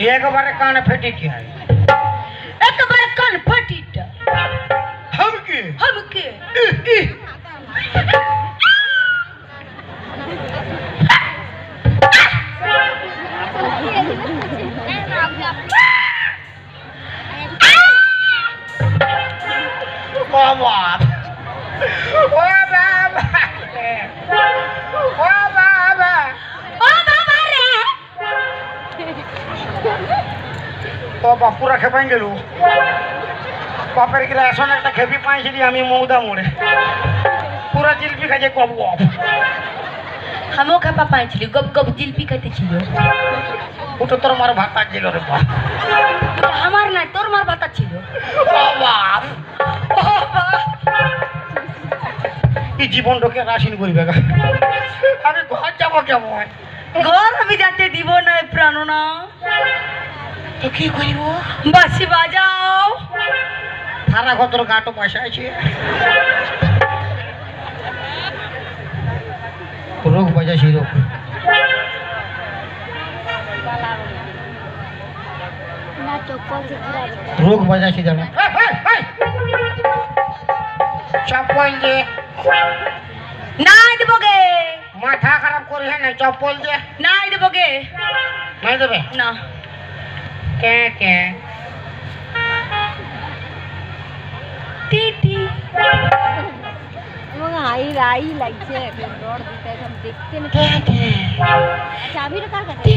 একবারে কান ফেটে কি হয় একবারে কান ফাটিটা हमके हमके बाबा ओ बाबा ओ बाबा ओ बाबा रे বাবা পুরা খেপাই গেল বাপের গিরা এখন একটা খেপি পাইছিলি আমি মৌদা মোড়ে পুরা জিলপি খাইছে কব हमो खपा पाइछली गप गप जिलपी खाते छिलो ওটা তোর মার ভাতা ছিল রে বাবা हमार ना तोर मार बाता छिलो বাবা এই জীবনটাকে রাশিন করবে গা আমি ঘর যাবো কেমন घर আমি যাতে দিব না প্রাণ না তো কি করিব বাঁশি বাজাও সারা কতর গাটো পয়সা আছে রোগ বাজাছি রোগ রোগ বাজাছি জানো চপ্পল দে না দেব গে মাথা খারাপ করে না চপ্পল দে না দেব গে নাই দেবে না কে কে টিটি এবং আই লাগছে ডর দিতে দেখতে না চাবিটা কার কাছে